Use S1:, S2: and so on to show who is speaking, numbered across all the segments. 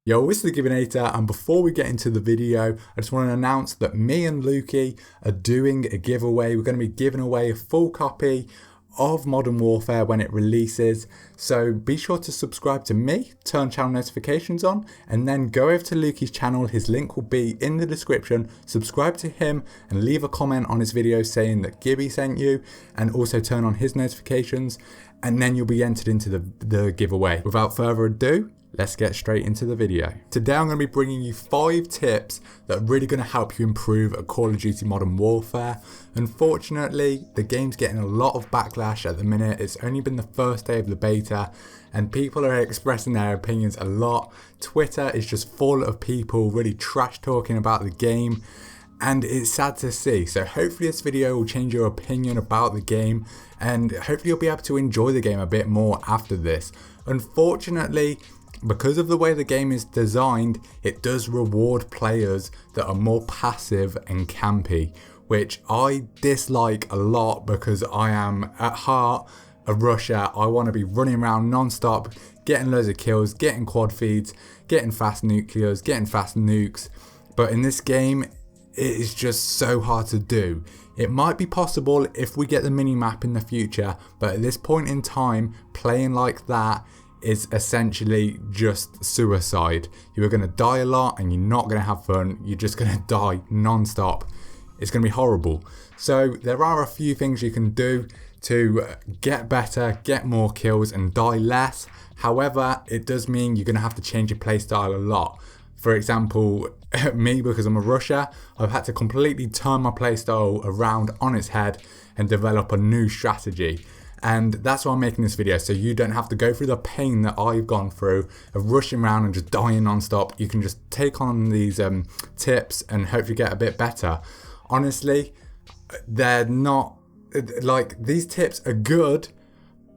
S1: Yo, it's TheGIBBYNATR, and before we get into the video, I just want to announce that me and Lukey are doing a giveaway. We're going to be giving away a full copy of Modern Warfare when it releases, so be sure to subscribe to me, turn channel notifications on, and then go over to Lukey's channel. His link will be in the description. Subscribe to him and leave a comment on his video saying that Gibby sent you, and also turn on his notifications, and then you'll be entered into the giveaway. Without further ado, let's get straight into the video. Today I'm going to be bringing you 5 tips that are really going to help you improve at Call of Duty Modern Warfare. Unfortunately, the game's getting a lot of backlash at the minute. It's only been the first day of the beta and people are expressing their opinions a lot. Twitter is just full of people really trash talking about the game, and it's sad to see. So hopefully this video will change your opinion about the game, and hopefully you'll be able to enjoy the game a bit more after this. Unfortunately, because of the way the game is designed, it does reward players that are more passive and campy, which I dislike a lot because I am at heart a rusher. I want to be running around non-stop, getting loads of kills, getting quad feeds, getting fast nuclears, getting fast nukes. But in this game, it is just so hard to do. It might be possible if we get the mini-map in the future, but at this point in time, playing like that is essentially just suicide. You are going to die a lot and you're not going to have fun. You're just going to die non-stop. It's going to be horrible. So there are a few things you can do to get better, get more kills and die less. However, it does mean you're going to have to change your playstyle a lot. For example, me, because I'm a rusher, I've had to completely turn my playstyle around on its head and develop a new strategy. And that's why I'm making this video, so you don't have to go through the pain that I've gone through of rushing around and just dying non-stop. You can just take on these tips and hopefully get a bit better. Honestly, they're not, like, these tips are good,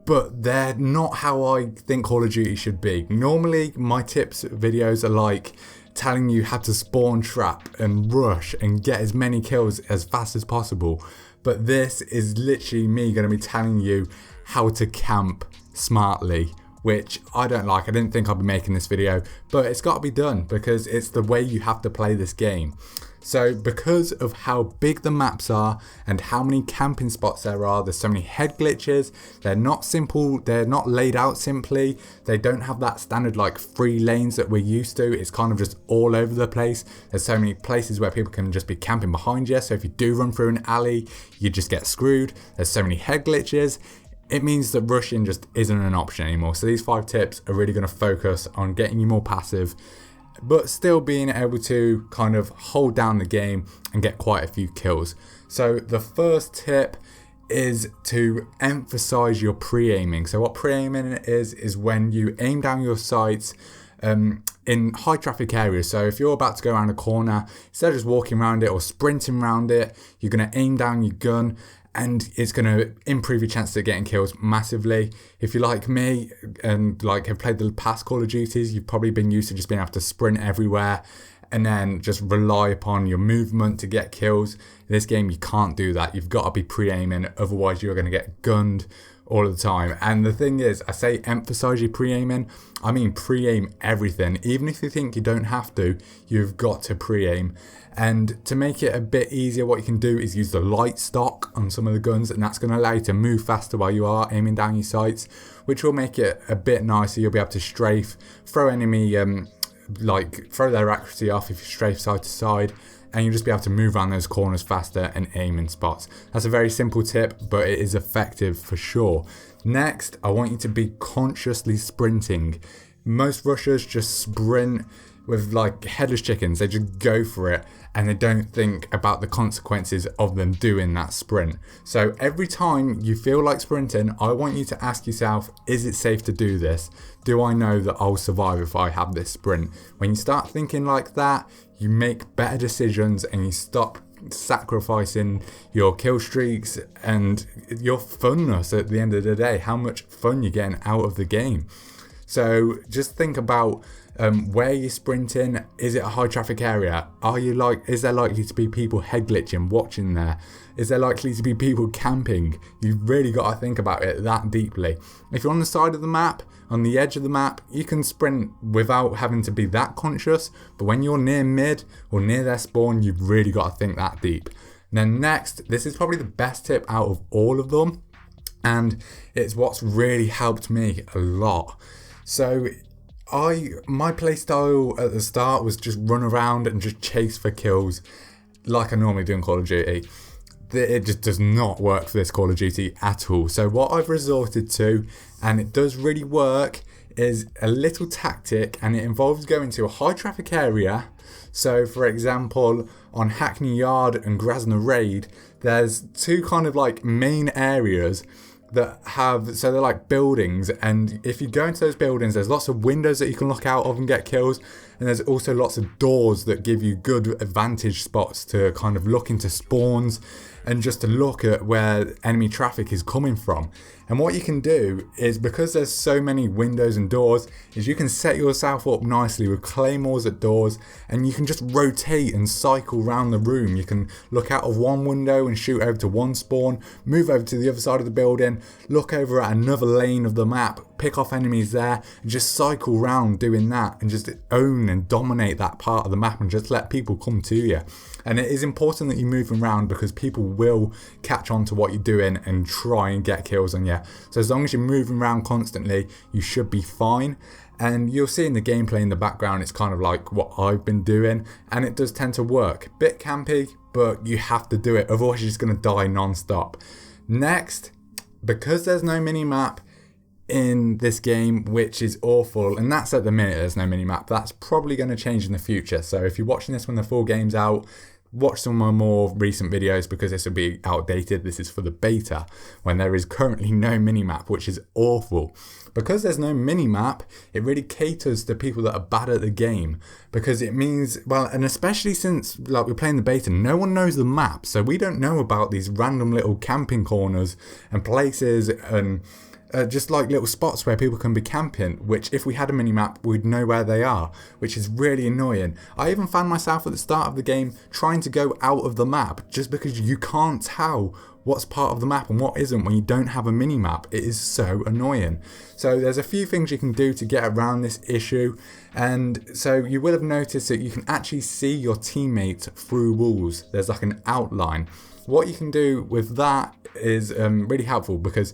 S1: but they're not how I think Call of Duty should be. Normally, my tips videos are like telling you how to spawn trap and rush and get as many kills as fast as possible. But this is literally me going to be telling you how to camp smartly, which I don't like. I didn't think I'd be making this video, but it's got to be done because it's the way you have to play this game. So because of how big the maps are and how many camping spots there are, there's so many head glitches. They're not simple, they're not laid out simply. They don't have that standard like 3 lanes that we're used to. It's kind of just all over the place. There's so many places where people can just be camping behind you. So if you do run through an alley, you just get screwed. There's so many head glitches. It means that rushing just isn't an option anymore. So these 5 tips are really going to focus on getting you more passive, but still being able to kind of hold down the game and get quite a few kills. So the first tip is to emphasize your pre-aiming. So what pre-aiming is when you aim down your sights in high traffic areas. So if you're about to go around a corner, instead of just walking around it or sprinting around it, you're going to aim down your gun, and it's going to improve your chances of getting kills massively. If you're like me and like have played the past Call of Duties, you've probably been used to just being able to sprint everywhere and then just rely upon your movement to get kills. In this game, you can't do that. You've got to be pre-aiming, otherwise you're going to get gunned all the time. And the thing is, I say emphasize your pre-aiming, I mean pre-aim everything. Even if you think you don't have to, you've got to pre-aim. And to make it a bit easier, what you can do is use the light stock on some of the guns, and that's going to allow you to move faster while you are aiming down your sights, which will make it a bit nicer. You'll be able to strafe, throw enemy, throw their accuracy off if you strafe side to side, and you'll just be able to move around those corners faster and aim in spots. That's a very simple tip, but it is effective for sure. Next, I want you to be consciously sprinting. Most rushers just sprint with like headless chickens. They just go for it and they don't think about the consequences of them doing that sprint. So every time you feel like sprinting, I want you to ask yourself, is it safe to do this? Do I know that I'll survive if I have this sprint? When you start thinking like that, you make better decisions and you stop sacrificing your kill streaks and your funness at the end of the day, how much fun you're getting out of the game. So just think about Where you're sprinting, is it a high traffic area? Is there likely to be people head glitching watching there? Is there likely to be people camping? You've really got to think about it that deeply. If you're on the side of the map, on the edge of the map, you can sprint without having to be that conscious, but when you're near mid or near their spawn, you've really got to think that deep. And then next, this is probably the best tip out of all of them, and it's what's really helped me a lot. So my playstyle at the start was just run around and just chase for kills like I normally do in Call of Duty. It just does not work for this Call of Duty at all. So what I've resorted to, and it does really work, is a little tactic, and it involves going to a high traffic area. So for example, on Hackney Yard and Grasner Raid, there's two kind of like main areas that have, so they're like buildings, and if you go into those buildings, there's lots of windows that you can look out of and get kills, and there's also lots of doors that give you good advantage spots to kind of look into spawns and just to look at where enemy traffic is coming from. And what you can do is, because there's so many windows and doors, is you can set yourself up nicely with claymores at doors, and you can just rotate and cycle around the room. You can look out of one window and shoot over to one spawn, move over to the other side of the building, look over at another lane of the map, pick off enemies there, and just cycle around doing that, and just own and dominate that part of the map and just let people come to you. And it is important that you move around, because people will catch on to what you're doing and try and get kills on you. So as long as you're moving around constantly, you should be fine. And you'll see in the gameplay in the background, it's kind of like what I've been doing, and it does tend to work. Bit campy, but you have to do it, otherwise you're just going to die non-stop. Next, because there's no mini-map in this game, which is awful, and that's at the minute, there's no mini-map. That's probably going to change in the future. So if you're watching this when the full game's out, watch some of my more recent videos, because this will be outdated. This is for the beta, when there is currently no minimap, which is awful. Because there's no minimap, it really caters to people that are bad at the game, because it means, well, and especially since like we're playing the beta, no one knows the map, so we don't know about these random little camping corners and places and just like little spots where people can be camping, which if we had a mini-map, we'd know where they are, which is really annoying. I even found myself at the start of the game trying to go out of the map, just because you can't tell what's part of the map and what isn't when you don't have a mini-map. It is so annoying. So there's a few things you can do to get around this issue, and so you will have noticed that you can actually see your teammates through walls. There's like an outline. What you can do with that is really helpful, because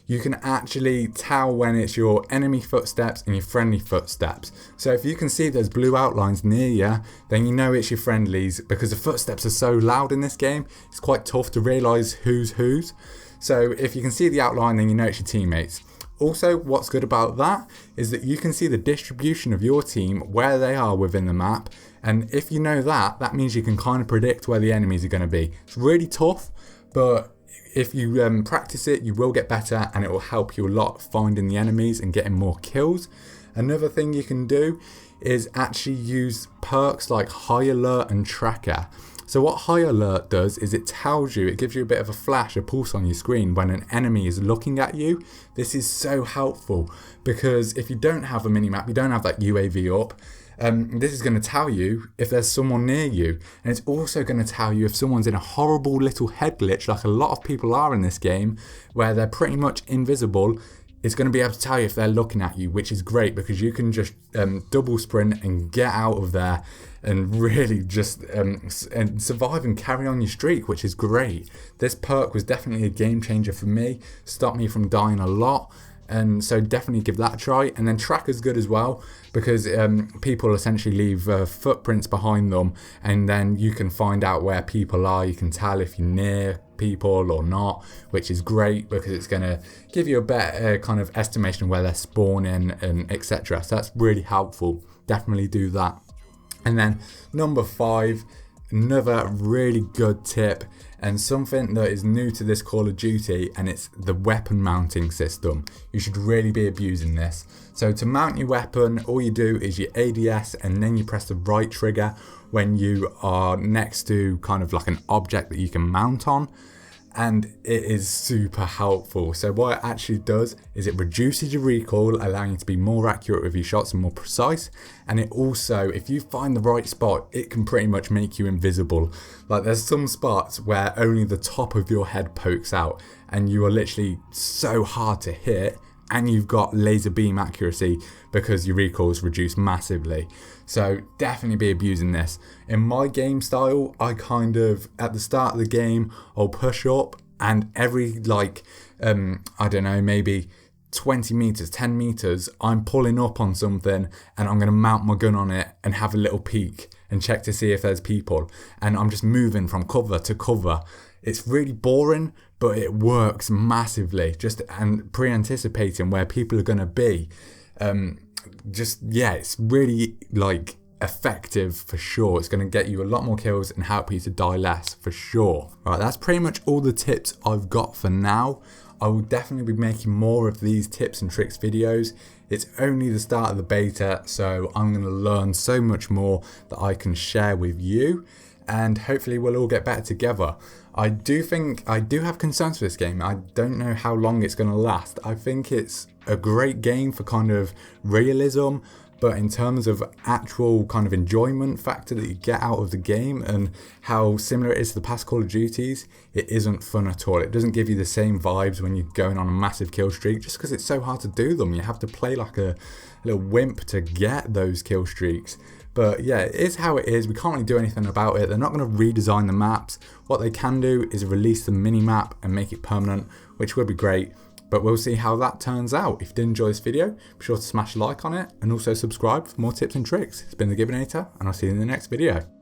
S1: you can actually tell when it's your enemy footsteps and your friendly footsteps. So if you can see there's blue outlines near you, then you know it's your friendlies, because the footsteps are so loud in this game, it's quite tough to realise who's whose. So if you can see the outline, then you know it's your teammates. Also, what's good about that is that you can see the distribution of your team, where they are within the map, and if you know that, that means you can kind of predict where the enemies are going to be. It's really tough, but if you practice it, you will get better, and it will help you a lot finding the enemies and getting more kills. Another thing you can do is actually use perks like High Alert and Tracker. So what High Alert does is it tells you, it gives you a bit of a flash, a pulse on your screen when an enemy is looking at you. This is so helpful, because if you don't have a minimap, you don't have that UAV up, this is going to tell you if there's someone near you, and it's also going to tell you if someone's in a horrible little head glitch, like a lot of people are in this game, where they're pretty much invisible. It's going to be able to tell you if they're looking at you, which is great, because you can just double sprint and get out of there and really just and survive and carry on your streak, which is great. This perk was definitely a game changer for me, stopped me from dying a lot. And so definitely give that a try. And then Tracker's good as well, because people essentially leave footprints behind them, and then you can find out where people are. You can tell if you're near people or not, which is great, because it's going to give you a better kind of estimation of where they're spawning and etc. So that's really helpful. Definitely do that. And then number 5, another really good tip, and something that is new to this Call of Duty, and it's the weapon mounting system. You should really be abusing this. So to mount your weapon, all you do is your ADS, and then you press the right trigger when you are next to kind of like an object that you can mount on. and it is super helpful. So what it actually does is it reduces your recoil, allowing you to be more accurate with your shots and more precise. And it also, if you find the right spot, it can pretty much make you invisible. Like there's some spots where only the top of your head pokes out and you are literally so hard to hit, and you've got laser beam accuracy because your recoil is reduced massively. So definitely be abusing this. In my game style, I kind of, at the start of the game, I'll push up, and every I don't know, maybe 20 meters, 10 meters, I'm pulling up on something and I'm going to mount my gun on it and have a little peek and check to see if there's people. And I'm just moving from cover to cover. It's really boring, but it works massively. And pre-anticipating where people are going to be. It's really effective for sure. It's going to get you a lot more kills and help you to die less for sure. Right, that's pretty much all the tips I've got for now. I will definitely be making more of these tips and tricks videos. It's only the start of the beta, so I'm going to learn so much more that I can share with you, and hopefully we'll all get better together. I do have concerns for this game. I don't know how long it's going to last. I think it's a great game for kind of realism, but in terms of actual kind of enjoyment factor that you get out of the game and how similar it is to the past Call of Duties, it isn't fun at all. It doesn't give you the same vibes when you're going on a massive kill streak, just because it's so hard to do them. You have to play like a little wimp to get those kill streaks. But yeah, it is how it is. We can't really do anything about it. They're not going to redesign the maps. What they can do is release the mini map and make it permanent, which would be great. But we'll see how that turns out. If you did enjoy this video, be sure to smash a like on it and also subscribe for more tips and tricks. It's been TheGIBBYNATR, and I'll see you in the next video.